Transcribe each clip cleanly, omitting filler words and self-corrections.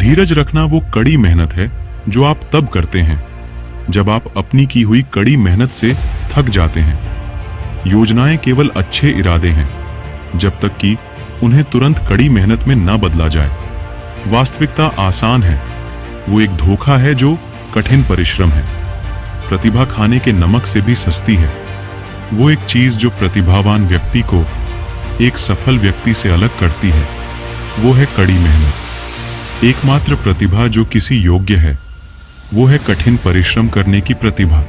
धीरज रखना वो कड़ी मेहनत है जो आप तब करते हैं जब आप अपनी की हुई कड़ी मेहनत से थक जाते हैं। योजनाएं केवल अच्छे इरादे हैं जब तक कि उन्हें तुरंत कड़ी मेहनत में न बदला जाए। वास्तविकता आसान है, वो एक धोखा है जो कठिन परिश्रम है। प्रतिभा खाने के नमक से भी सस्ती है। वो एक चीज जो प्रतिभावान व्यक्ति को एक सफल व्यक्ति से अलग करती है, वो है कड़ी मेहनत। एकमात्र प्रतिभा जो किसी योग्य है वो है कठिन परिश्रम करने की प्रतिभा।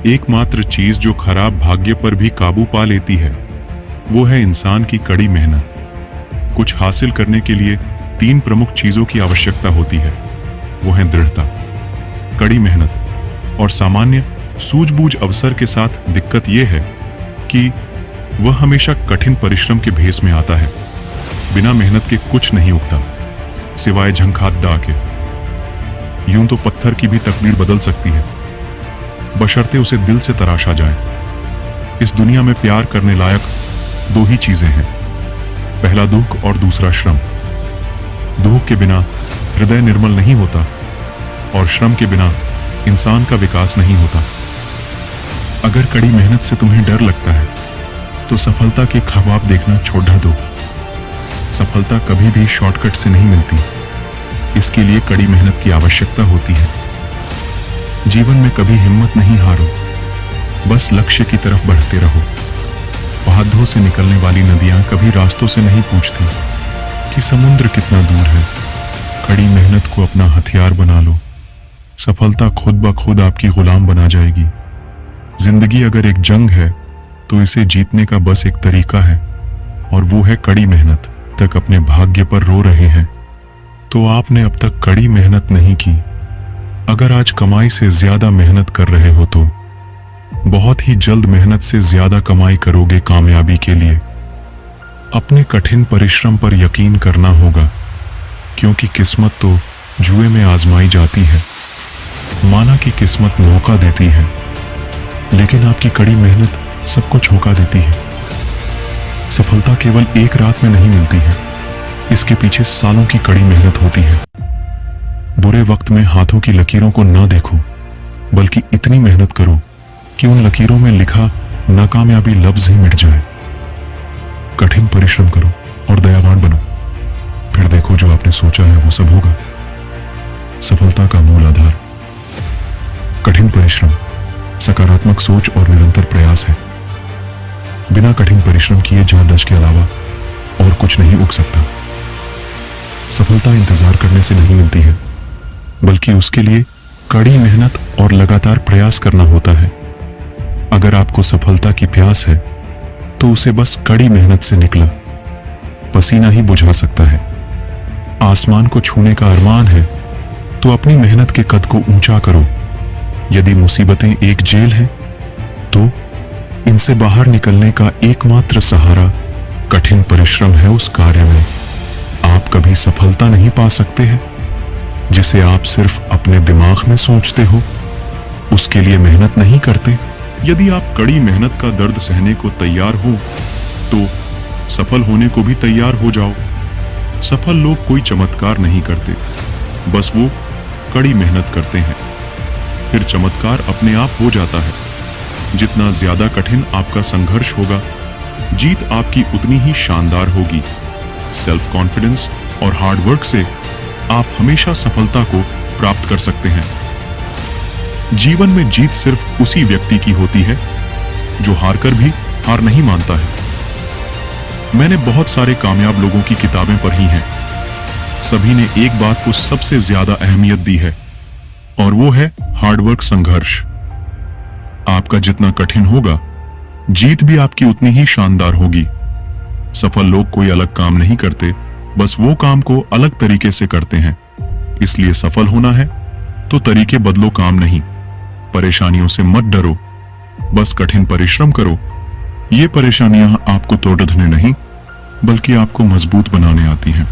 एकमात्र चीज जो खराब भाग्य पर भी काबू पा लेती है वो है इंसान की कड़ी मेहनत। कुछ हासिल करने के लिए 3 प्रमुख चीजों की आवश्यकता होती है, वो है दृढ़ता, कड़ी मेहनत और सामान्य सूझबूझ। अवसर के साथ दिक्कत यह है कि वह हमेशा कठिन परिश्रम के भेष में आता है। बिना मेहनत के कुछ नहीं उगता सिवाय झंखात दाग के। यूं तो पत्थर की भी तकदीर बदल सकती है बशर्ते उसे दिल से तराशा जाए। इस दुनिया में प्यार करने लायक 2 ही चीजें हैं, पहला दुख और दूसरा श्रम। दुख के बिना हृदय निर्मल नहीं होता और श्रम के बिना इंसान का विकास नहीं होता। अगर कड़ी मेहनत से तुम्हें डर लगता है तो सफलता के ख्वाब देखना छोड़ दो। सफलता कभी भी शॉर्टकट से नहीं मिलती, इसके लिए कड़ी मेहनत की आवश्यकता होती है। जीवन में कभी हिम्मत नहीं हारो, बस लक्ष्य की तरफ बढ़ते रहो। बांधों से निकलने वाली नदियां कभी रास्तों से नहीं पूछती कि समुद्र कितना दूर है। कड़ी मेहनत को अपना हथियार बना लो, सफलता खुद ब खुद आपकी गुलाम बना जाएगी। जिंदगी अगर एक जंग है तो इसे जीतने का बस एक तरीका है और वो है कड़ी मेहनत। तक अपने भाग्य पर रो रहे हैं तो आपने अब तक कड़ी मेहनत नहीं की। अगर आज कमाई से ज्यादा मेहनत कर रहे हो तो बहुत ही जल्द मेहनत से ज्यादा कमाई करोगे कामयाबी के लिए। अपने कठिन परिश्रम पर यकीन करना होगा क्योंकि किस्मत तो जुए में आजमाई जाती है। माना कि किस्मत मौका देती है लेकिन आपकी कड़ी मेहनत सबको झोंका देती है। सफलता केवल एक रात में नहीं मिलती है, इसके पीछे सालों की कड़ी मेहनत होती है। बुरे वक्त में हाथों की लकीरों को ना देखो बल्कि इतनी मेहनत करो कि उन लकीरों में लिखा नाकामयाबी लफ्ज ही मिट जाए। कठिन परिश्रम करो और दयावान बनो, फिर देखो जो आपने सोचा है वो सब होगा। सफलता का मूल आधार कठिन परिश्रम, सकारात्मक सोच और निरंतर प्रयास है। बिना कठिन परिश्रम किए जादश के अलावा और कुछ नहीं उग सकता। सफलता इंतजार करने से नहीं मिलती है बल्कि उसके लिए कड़ी मेहनत और लगातार प्रयास करना होता है। अगर आपको सफलता की प्यास है तो उसे बस कड़ी मेहनत से निकला पसीना ही बुझा सकता है। आसमान को छूने का अरमान है तो अपनी मेहनत के कद को ऊंचा करो। यदि मुसीबतें एक जेल हैं तो इनसे बाहर निकलने का एकमात्र सहारा कठिन परिश्रम है। उस कार्य में आप कभी सफलता नहीं पा सकते हैं जिसे आप सिर्फ अपने दिमाग में सोचते हो, उसके लिए मेहनत नहीं करते। यदि आप कड़ी मेहनत का दर्द सहने को तैयार हो तो सफल होने को भी तैयार हो जाओ। सफल लोग कोई चमत्कार नहीं करते, बस वो कड़ी मेहनत करते हैं, फिर चमत्कार अपने आप हो जाता है। जितना ज्यादा कठिन आपका संघर्ष होगा, जीत आपकी उतनी ही शानदार होगी। सेल्फ कॉन्फिडेंस और हार्डवर्क से आप हमेशा सफलता को प्राप्त कर सकते हैं। जीवन में जीत सिर्फ उसी व्यक्ति की होती है जो हारकर भी हार नहीं मानता है। मैंने बहुत सारे कामयाब लोगों की किताबें पढ़ी हैं, सभी ने एक बात को सबसे ज्यादा अहमियत दी है और वो है हार्डवर्क, संघर्ष। आपका जितना कठिन होगा, जीत भी आपकी उतनी ही शानदार होगी। सफल लोग कोई अलग काम नहीं करते, बस वो काम को अलग तरीके से करते हैं। इसलिए सफल होना है तो तरीके बदलो, काम नहीं। परेशानियों से मत डरो, बस कठिन परिश्रम करो। ये परेशानियां आपको तोड़ने नहीं बल्कि आपको मजबूत बनाने आती हैं।